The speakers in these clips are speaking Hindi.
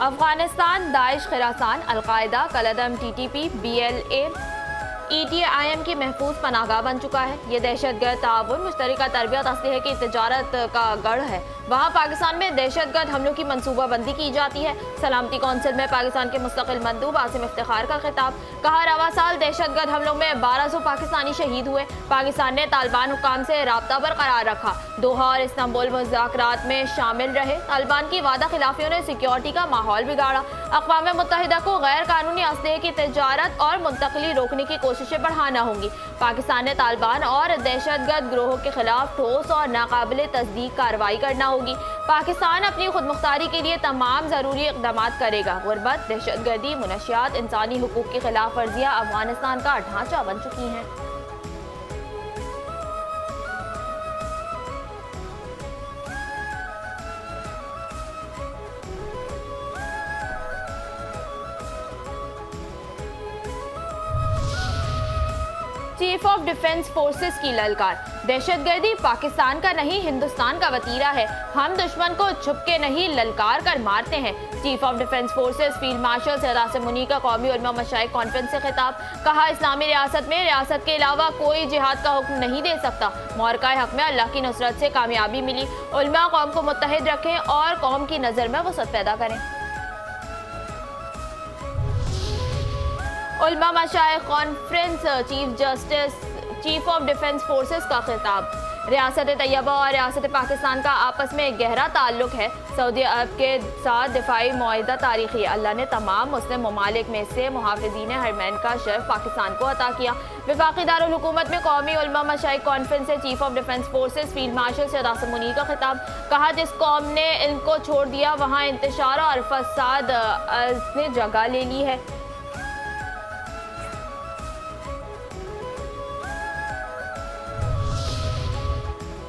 अफगानिस्तान दाइश, खरासान, अलकायदा, कलदम, TTP, BLA, ETIM की महफूज पनाहगाह बन चुका है। ये दहशतगर्द ताउन, मुश्तरका तरबियत, असलहे की तजारत का गढ़ है। वहाँ पाकिस्तान में दहशतगर्द हमलों की मनसूबाबंदी की जाती है। सलामती कौंसिल में पाकिस्तान के मुस्तकिल मंदूब आसिम इफ्तिखार का खिताब। कहा, रवा साल दहशतगर्द हमलों में 1200 पाकिस्तानी शहीद हुए। पाकिस्तान ने तालिबान हुकाम से राब्ता बरकरार रखा। दोहा और इस्तांबुल मुज़ाकरात में शामिल रहे। तालिबान की वादा खिलाफियों ने सिक्योरिटी का माहौल बिगाड़ा। अक़वाम मुत्तहिदा को गैर कानूनी असलहे की तजारत और मुंतकली रोकने की कोशिशें बढ़ाना होंगी। पाकिस्तान ने तालिबान और दहशतगर्द गिरोहों के खिलाफ ठोस और नाकाबिले तस्दीक कार्रवाई करना होगी। पाकिस्तान अपनी खुद मुख्तारी के लिए तमाम ज़रूरी इक़दाम करेगा। गुर्बत, दहशतगर्दी, मुनशियात, इंसानी हुकूक की खिलाफ वर्जियाँ अफगानिस्तान का ढांचा बन चुकी हैं। चीफ ऑफ डिफेंस फोर्सेस की ललकार। दहशतगर्दी पाकिस्तान का नहीं, हिंदुस्तान का वतीरा है। हम दुश्मन को छुपके नहीं, ललकार कर मारते हैं। Chief of defence forces field marshal Syed Asim Munir का कौमी उलमा मशाइख कॉन्फ्रेंस से खिताब। कहा, इस्लामी रियासत में रियासत के अलावा कोई जिहाद का हुक्म नहीं दे सकता। मौरकाए हक में अल्लाह की नुसरत से कामयाबी मिली। उलमा कौम को मुत्तहिद रखें और कौम की नज़र में वसअत पैदा करें। उलमा मशाइख conference, chief of defence forces का खिताब। रियासत तैयबा और रियासत पाकिस्तान का आपस में गहरा ताल्लुक है। सऊदी अरब के साथ दिफाई मुआहिदा तारीखी है। अल्लाह ने तमाम मुस्लिम ममालिक में से मुहाफ़िज़ीन हरमैन का शर्फ पाकिस्तान को अता किया। वफाकी दारुल हुकूमत में कौमी उलमा मशाइख कॉन्फ्रेंस से chief of defence forces field marshal Syed Asim Munir का खिताब। कहा, जिस कौम ने इनको छोड़ दिया वहाँ इंतशार और फसाद ने जगह ले ली है।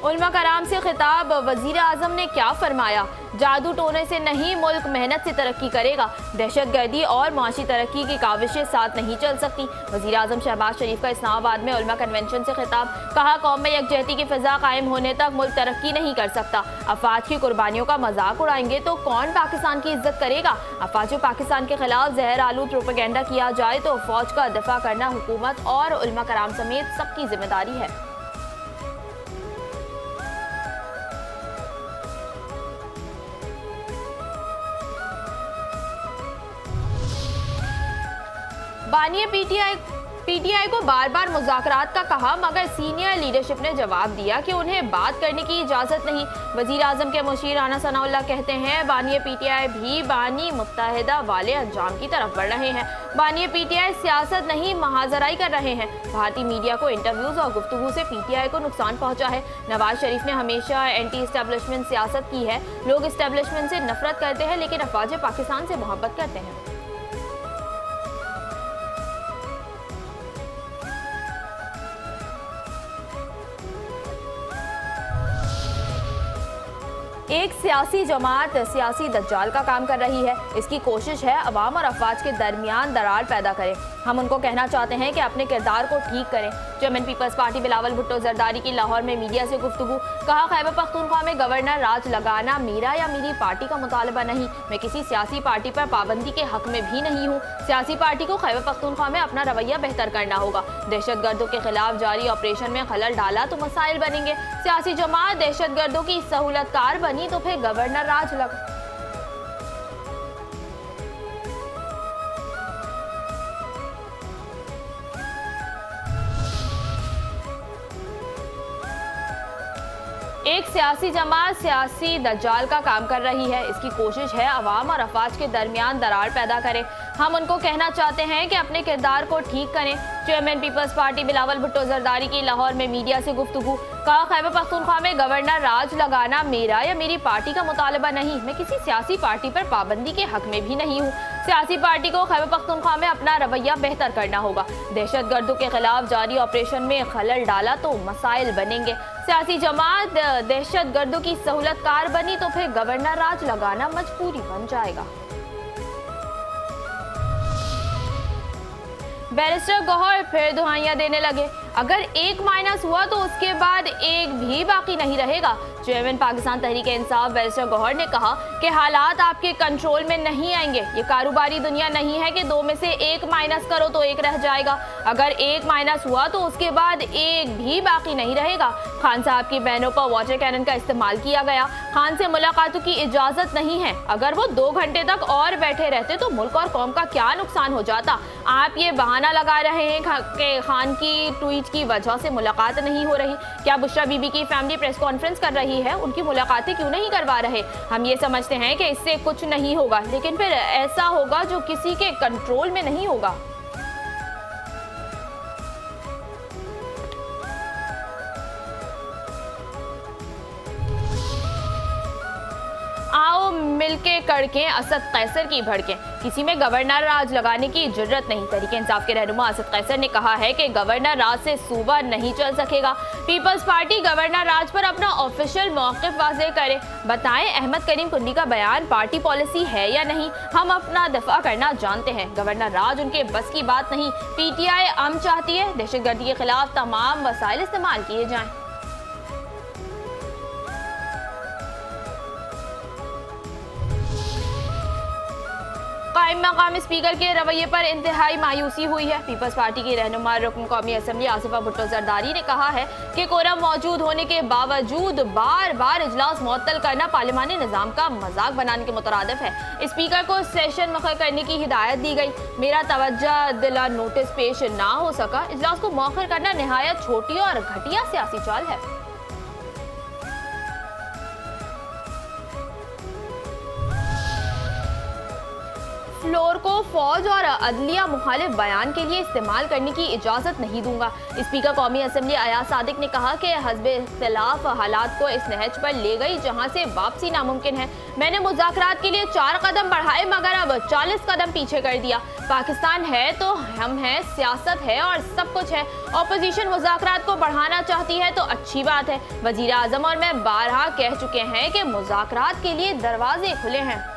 उलमा कराम से खिताब। वज़ीर आज़म ने क्या फरमाया? जादू टोने से नहीं, मुल्क मेहनत से तरक्की करेगा। दहशतगर्दी और माशी तरक्की की काविशें साथ नहीं चल सकती। वज़ीर आज़म शहबाज शरीफ का इस्लामाबाद में उलमा कन्वेंशन से खिताब। कहा, कौम में यकजहती की फ़िज़ा कायम होने तक मुल्क तरक्की नहीं कर सकता। अफवाज की कुर्बानियों का मजाक उड़ाएंगे तो कौन पाकिस्तान की इज्जत करेगा? अफवाज पाकिस्तान के खिलाफ जहर आलूद प्रोपेगेंडा किया जाए तो फौज का दिफा करना हुकूमत और उलमा कराम समेत सबकी जिम्मेदारी है। बानिए पीटीआई को बार बार मुज़ाकरात का कहा, मगर सीनियर लीडरशिप ने जवाब दिया कि उन्हें बात करने की इजाज़त नहीं। वज़ीर आज़म के मुशीर राना सनाउल्लाह कहते हैं, बानिए पीटीआई भी बानी मुत्तहिदा वाले अंजाम की तरफ बढ़ रहे हैं। बानिए पीटीआई सियासत नहीं, महाजराई कर रहे हैं। भारतीय मीडिया को इंटरव्यूज़ और गुफ्तगू से पीटीआई को नुकसान पहुंचा है। नवाज शरीफ ने हमेशा एंटी इस्टेब्लिशमेंट सियासत की है। लोग इस्टेब्लिशमेंट से नफरत करते हैं लेकिन अफवाज पाकिस्तान से मोहब्बत करते हैं। एक सियासी जमात सियासी दज्जाल का काम कर रही है। इसकी कोशिश है अवाम और अफवाज के दरमियान दरार पैदा करें। हम उनको कहना चाहते हैं कि अपने किरदार को ठीक करें। चेयरमैन पीपल्स पार्टी बिलावल भुट्टो जरदारी की लाहौर में मीडिया से गुफ्तगू। कहा, खैबर पख्तूनख्वा में गवर्नर राज लगाना मेरा या मेरी पार्टी का मुतालबा नहीं। मैं किसी सियासी पार्टी पर पाबंदी के हक में भी नहीं हूँ। सियासी पार्टी को खैबर पख्तूनख्वा में अपना रवैया बेहतर करना होगा। दहशतगर्दों के खिलाफ जारी ऑपरेशन में खलल डाला तो मसाइल बनेंगे। सियासी जमात दहशतगर्दों की सहूलतकार बनी तो फिर गवर्नर राज लगा। एक सियासी जमात सियासी दज्जाल का काम कर रही है। इसकी कोशिश है अवाम और अफवाज के दरमियान दरार पैदा करे। हम उनको कहना चाहते हैं कि अपने किरदार को ठीक करें। चेयरमैन पीपल्स पार्टी बिलावल भुट्टो जरदारी की लाहौर में मीडिया से गुफ्तगू। कहा, खैबर पख्तूनख्वा में गवर्नर राज लगाना मेरा या मेरी पार्टी का मुतालबा नहीं। मैं किसी सियासी पार्टी पर पाबंदी के हक में भी नहीं हूँ। सियासी पार्टी को खैबर पख्तूनख्वा में अपना रवैया बेहतर करना होगा। दहशतगर्दों के खिलाफ जारी ऑपरेशन में खलल डाला तो मसाइल बनेंगे। सियासी जमात दहशतगर्दों की सहूलतकार बनी तो फिर गवर्नर राज लगाना मजबूरी बन जाएगा। बैरिस्टर गौहर फिर दुहाइयां देने लगे। अगर एक माइनस हुआ तो उसके बाद एक भी बाकी नहीं रहेगा। चेयरमैन पाकिस्तान तहरीक इंसाफ बैरिस्टर गौहर ने कहा कि हालात आपके कंट्रोल में नहीं आएंगे। ये कारोबारी दुनिया नहीं है कि 2 में से 1 माइनस करो तो 1 रह जाएगा। अगर 1 माइनस हुआ तो उसके बाद एक भी बाकी नहीं रहेगा। खान साहब की बहनों पर वाटर कैनन का इस्तेमाल किया गया। खान से मुलाकातों की इजाजत नहीं है। अगर वो 2 घंटे तक और बैठे रहते तो मुल्क और कौम का क्या नुकसान हो जाता। आप ये बहाना लगा रहे हैं कि खान की ट्वीट की वजह से मुलाकात नहीं हो रही। क्या बुशरा बीबी की फैमिली प्रेस कॉन्फ्रेंस कर रही है, उनकी मुलाकातें क्यों नहीं करवा रहे? हम ये समझते हैं कि इससे कुछ नहीं होगा, लेकिन फिर ऐसा होगा जो किसी के कंट्रोल में नहीं होगा। आओ मिलके कड़के असद कैसर की भड़के। किसी में गवर्नर राज लगाने की जरूरत नहीं। तहरीक इंसाफ के रहनुमा असद कैसर ने कहा है कि गवर्नर राज से सूबा नहीं चल सकेगा। पीपल्स पार्टी गवर्नर राज पर अपना ऑफिशियल मौक़िफ़ वाज़ेह करे। बताएं अहमद करीम कुंडी का बयान पार्टी पॉलिसी है या नहीं। हम अपना दफा करना जानते हैं। गवर्नर राज उनके बस की बात नहीं। PTI अमन चाहती है। दहशतगर्दी के खिलाफ तमाम वसाइल इस्तेमाल किए जाएं। कायम मकाम स्पीकर के रवैये पर इंतहाई मायूसी हुई है। पीपल्स पार्टी की रहनुमा रुकन कौमी असम्बली आसिफा भुट्टो जरदारी ने कहा है कि कोरम मौजूद होने के बावजूद बार बार इजलास मुअत्तल करना पार्लिमानी निज़ाम का मजाक बनाने के मुतरादिफ है। स्पीकर को सेशन मुअख्खर करने की हिदायत दी गई। मेरा तवज्जो दिला नोटिस पेश ना हो सका। इजलास को मुअख्खर करना निहायत छोटी और घटिया सियासी चाल है। फ्लोर को फौज और अदलिया मुखालिफ बयान के लिए इस्तेमाल करने की इजाज़त नहीं दूंगा। स्पीकर कौमी असम्बली अयाज सादिक ने कहा कि हस्ब इख्तिलाफ हालात को इस नहज पर ले गई जहां से वापसी नामुमकिन है। मैंने मुज़ाकरात के लिए 4 कदम बढ़ाए मगर अब 40 कदम पीछे कर दिया। पाकिस्तान है तो हम हैं, सियासत है और सब कुछ है। अपोजिशन मुज़ाकरात को बढ़ाना चाहती है तो अच्छी बात है। वज़ीर आज़म और मैं बारहा कह चुके हैं कि मुज़ाकरात के लिए दरवाजे खुले हैं।